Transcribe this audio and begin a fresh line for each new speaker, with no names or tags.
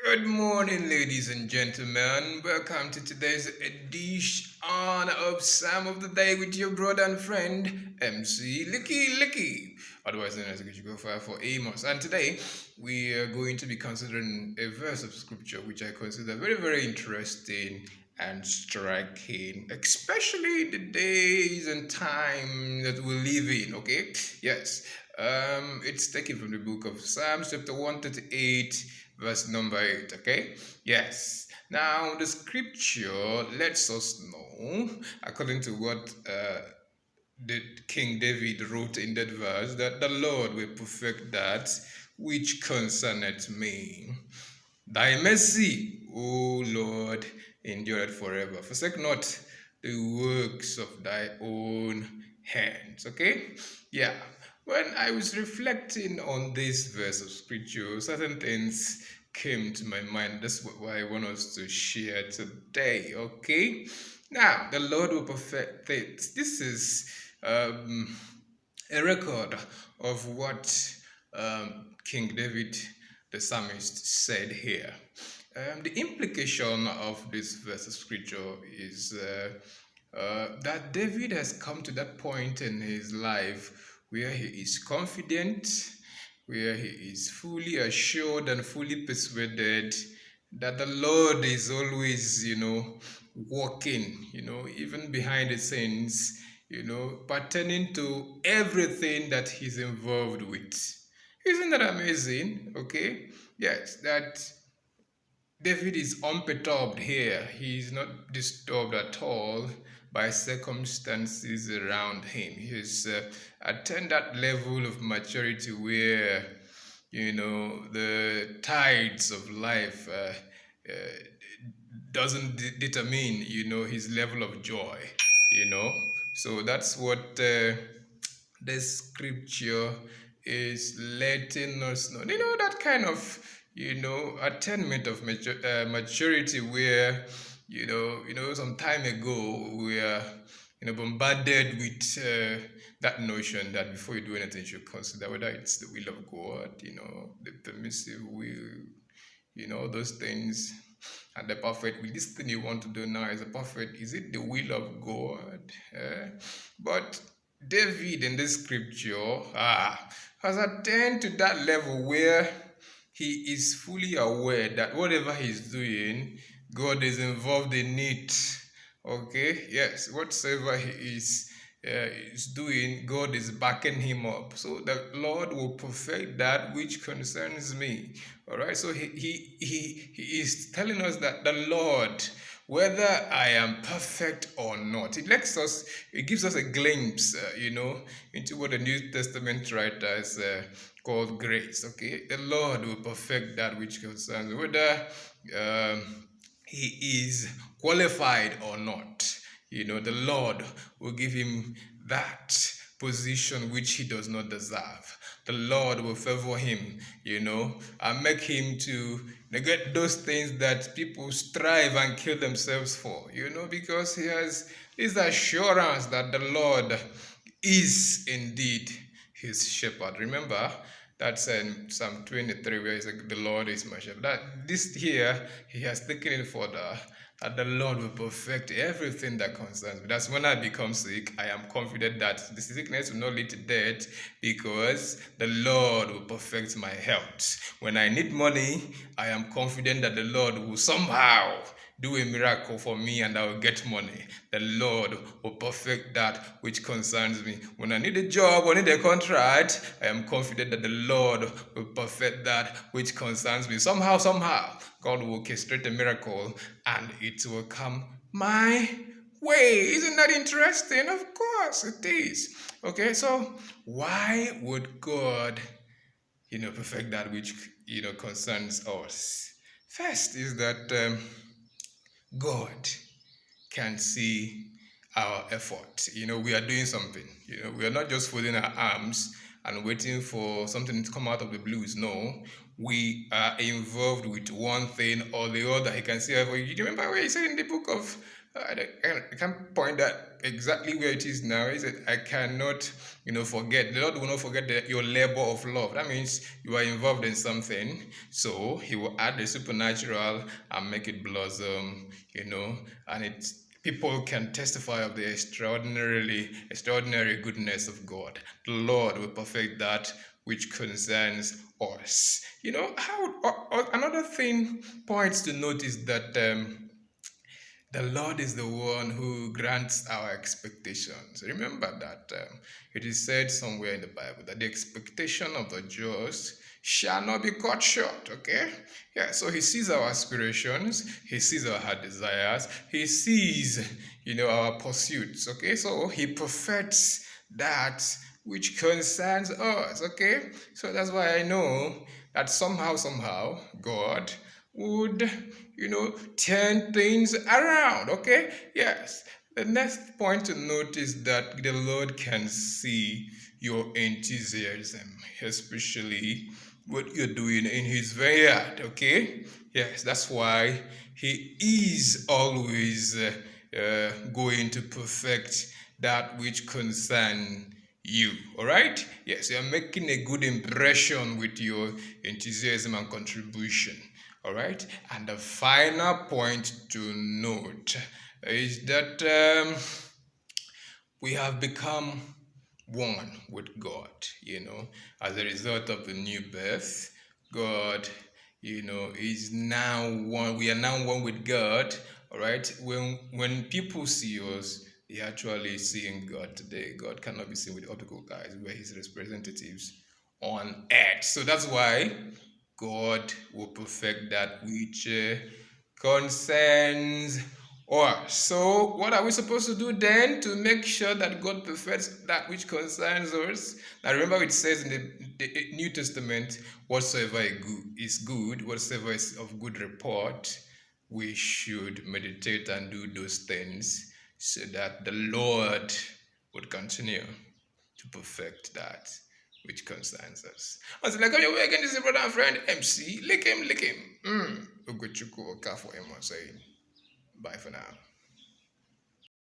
Good morning, ladies and gentlemen. Welcome to today's edition of Psalm of the Day with your brother and friend, MC Licky Licky, otherwise known as Go Fire for Amos. And today we are going to be considering a verse of scripture which I consider very, very interesting and striking, especially the days and time that we live in. Okay, yes, it's taken from the book of Psalms, chapter 138, verse number 8. Okay, yes. Now, the scripture lets us know, according to what the King David wrote in that verse, that the Lord will perfect that which concerneth me. Thy mercy, O Lord, endureth forever. Forsake not the works of thy own hands. Okay? Yeah. When I was reflecting on this verse of scripture, certain things came to my mind. That's what I want us to share today. Okay? Now, the Lord will perfect it. This is a record of what King David the psalmist said here. The implication of this verse of scripture is that David has come to that point in his life where he is confident, where he is fully assured and fully persuaded that the Lord is always, working, even behind the scenes, pertaining to everything that he's involved with. Isn't that amazing? Okay. Yes, that David is unperturbed here. He is not disturbed at all by circumstances around him. He's attained that level of maturity where, the tides of life doesn't determine, his level of joy, you know. So that's what this scripture is letting us know. That kind of, attainment of maturity where, some time ago we are, bombarded with that notion that before you do anything, you should consider whether it's the will of God, the permissive will, those things. And the perfect will. This thing you want to do now is a perfect. Is it the will of God? But David in this scripture has attained to that level where he is fully aware that whatever he's doing, God is involved in it. Okay, yes, whatsoever he is doing, God is backing him up. So the Lord will perfect that which concerns me. All right, so he is telling us that the Lord, whether I am perfect or not, it gives us a glimpse, into what the New Testament writers called grace. Okay, the Lord will perfect that which concerns me, whether he is qualified or not. The Lord will give him that position which he does not deserve. The Lord will favor him, and make him to get those things that people strive and kill themselves for, because he has this assurance that the Lord is indeed his shepherd. Remember, that's in Psalm 23 where he said, the Lord is my shepherd. That this here, he has taken it further, that the Lord will perfect everything that concerns me. That's when I become sick, I am confident that the sickness will not lead to death because the Lord will perfect my health. When I need money, I am confident that the Lord will somehow do a miracle for me and I will get money. The Lord will perfect that which concerns me. When I need a job or need a contract, I am confident that the Lord will perfect that which concerns me. Somehow, God will orchestrate a miracle and it will come my way. Isn't that interesting? Of course it is. Okay, so why would God, perfect that which, concerns us? First is that God can see our effort. We are doing something. We are not just folding our arms and waiting for something to come out of the blues. No, we are involved with one thing or the other. He can see our effort. You remember what he said in the book of I can't point that exactly where it is now. He said, I cannot, forget. The Lord will not forget your labor of love. That means you are involved in something. So he will add the supernatural and make it blossom, and people can testify of the extraordinary goodness of God. The Lord will perfect that which concerns us. Another thing points to notice that the Lord is the one who grants our expectations. Remember that it is said somewhere in the Bible that the expectation of the just shall not be cut short. Okay? Yeah, so he sees our aspirations, he sees our heart desires, he sees, our pursuits. Okay, so he perfects that which concerns us. Okay, so that's why I know that somehow, God would, turn things around. Okay, yes. The next point to note is that the Lord can see your enthusiasm, especially what you're doing in His vineyard. Okay, yes, that's why He is always going to perfect that which concerns you. All right, yes, you're making a good impression with your enthusiasm and contribution. All right, and the final point to note is that we have become one with God, as a result of the new birth. God, is now one. We are now one with God. All right. When people see us, they actually seeing God today. God cannot be seen with optical eyes. We are His representatives on earth. So that's why God will perfect that which concerns us. So, what are we supposed to do then to make sure that God perfects that which concerns us? Now, remember, it says in the New Testament, whatsoever is good, whatsoever is of good report, we should meditate and do those things so that the Lord would continue to perfect that which concerns us. Until I come your way again, this is your brother and friend MC. Lick him. Ugochukwu Okafo Emo saying bye for now.